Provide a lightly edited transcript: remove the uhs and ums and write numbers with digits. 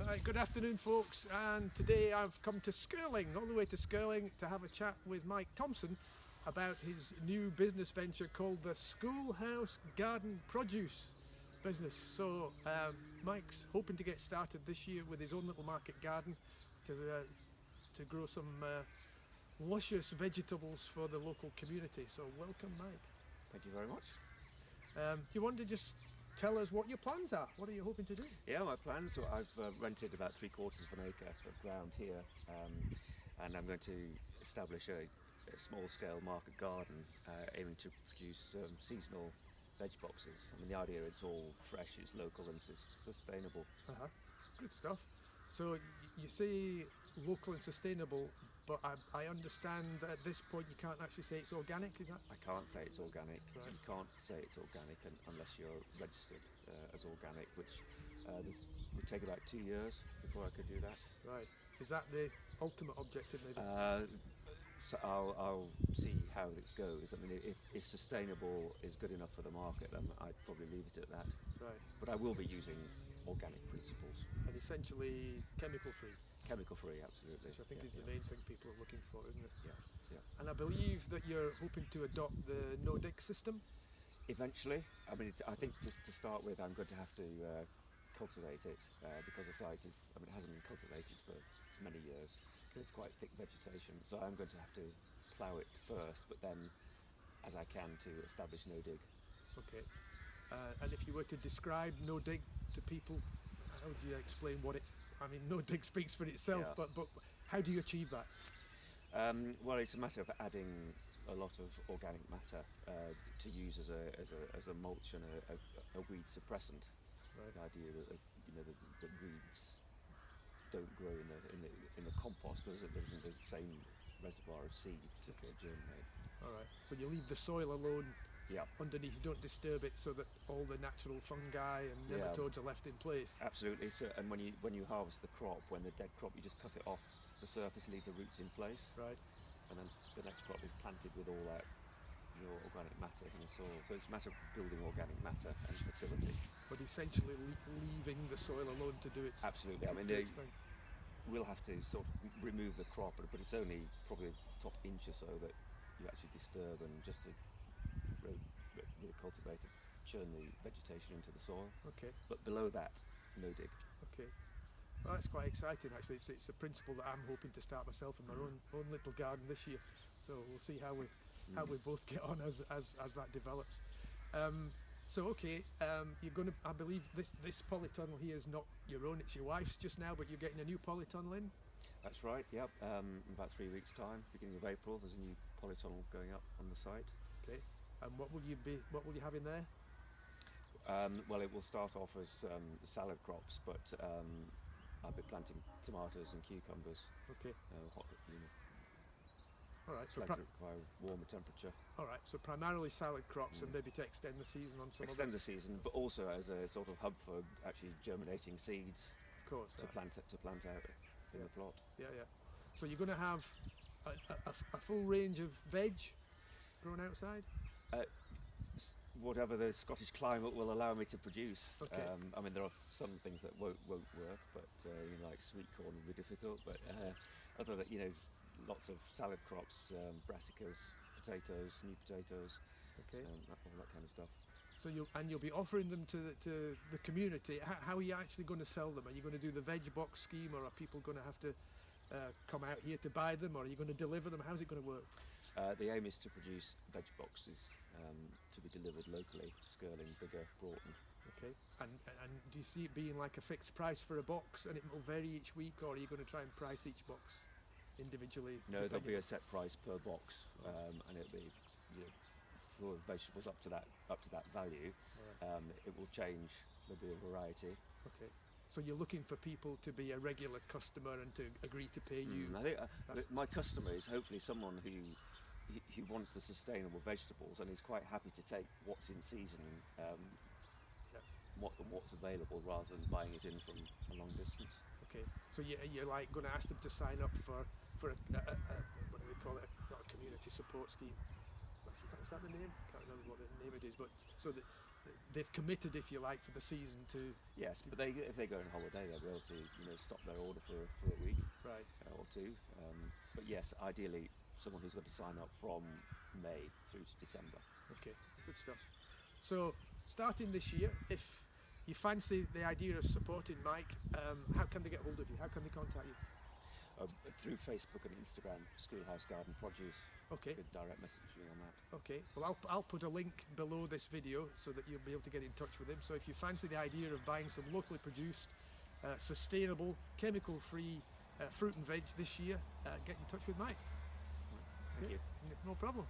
Right, good afternoon folks, and today I've come to Skirling, all the way to Skirling, to have a chat with Mike Thompson about his new business venture called the Schoolhouse Garden Produce business. So Mike's hoping to get started this year with his own little market garden to grow some luscious vegetables for the local community. So welcome, Mike. Thank you very much. Do you want to just tell us what your plans are? What are you hoping to do? Yeah, my plans. So I've rented about 3/4 of an acre of ground here, and I'm going to establish a small-scale market garden aiming to produce seasonal veg boxes. I mean, the idea it's all fresh, it's local, and it's sustainable. Good stuff. So you say local and sustainable, but I understand that at this point you can't actually say it's organic, is that? I can't say it's organic. Right. You can't say it's organic unless you're registered as organic, which would take about 2 years before I could do that. Right. Is that the ultimate objective maybe? So I'll see how this goes. I mean, if sustainable is good enough for the market, then I'd probably leave it at that. Right. But I will be using organic principles. And essentially chemical-free. Chemical-free, absolutely. Which I think is the main thing people are looking for, isn't it? Yeah. And I believe that you're hoping to adopt the no-dig system? Eventually. I mean, I think to start with, I'm going to have to cultivate it because the site it hasn't been cultivated for many years. It's quite thick vegetation, so I'm going to have to plough it first, but then, as I can, to establish no-dig. Okay. And if you were to describe no-dig to people, how would you explain what it... I mean, no-dig speaks for itself, Yeah. but how do you achieve that? Well, it's a matter of adding a lot of organic matter to use as a mulch and a weed suppressant. Right. The idea that the weeds don't grow in the compost. There isn't the same reservoir of seed to germinate. All right. So you leave the soil alone. Yeah. Underneath, you don't disturb it, so that all the natural fungi and nematodes are left in place. Absolutely. So, and when you harvest the crop, when the dead crop, you just cut it off the surface, leave the roots in place. Right. And then the next crop is planted with all that organic matter in the soil. So it's a matter of building organic matter and fertility. But essentially leaving the soil alone to do its... Absolutely. I mean, we'll have to sort of remove the crop, but it's only probably the top inch or so that you actually disturb, and just to with a cultivator churn the vegetation into the soil. Okay. But below that, no dig. Okay. Well, that's quite exciting actually. It's a principle that I'm hoping to start myself in my own little garden this year. So we'll see how we both get on as that develops. So okay, you're going to... I believe this polytunnel here is not your own; it's your wife's just now. But you're getting a new polytunnel in. That's right. Yep. In about 3 weeks' time, beginning of April, there's a new polytunnel going up on the site. Okay. And what will you have in there? Well, it will start off as salad crops, but I'll be planting tomatoes and cucumbers. Okay. Hot, all right. So require warmer temperature. All right. So primarily salad crops, and maybe to extend the season on some. Extend the season, but also as a sort of hub for actually germinating seeds. Of course. To plant out in the plot. Yeah. So you're going to have a full range of veg grown outside. Whatever the Scottish climate will allow me to produce. Okay. I mean, there are some things that won't work, but like sweet corn will be difficult. But other than lots of salad crops, brassicas, potatoes, new potatoes, okay, all that kind of stuff. So you'll be offering them to the community. How are you actually going to sell them? Are you going to do the veg box scheme, or are people going to have to come out here to buy them, or are you going to deliver them? How's it going to work? The aim is to produce veg boxes to be delivered locally, Skirling, Biggar, Broughton. Okay. And do you see it being like a fixed price for a box, and it will vary each week, or are you going to try and price each box individually? No, there'll be a set price per box, and it'll be for vegetables up to that value. Right. It will change. There'll be a variety. Okay. So you're looking for people to be a regular customer and to agree to pay you. I think my customer is hopefully someone who wants the sustainable vegetables and is quite happy to take what's in season, what's available, rather than buying it in from a long distance. Okay. So you're like going to ask them to sign up for a what do we call it? Not a community support scheme. Is that the name? I can't remember what the name it is. But so that they've committed, if you like, for the season to. Yes, but if they go on holiday, they'll be able to stop their order for a week Right. or two. But yes, ideally someone who's got to sign up from May through to December. Okay, good stuff. So starting this year, if you fancy the idea of supporting Mike, how can they get hold of you? How can they contact you? Through Facebook and Instagram, Schoolhouse Garden Produce. Okay. Good direct messaging on that. Okay, well I'll put a link below this video so that you'll be able to get in touch with him. So if you fancy the idea of buying some locally produced, sustainable, chemical-free fruit and veg this year, get in touch with Mike. Thank you. No problem.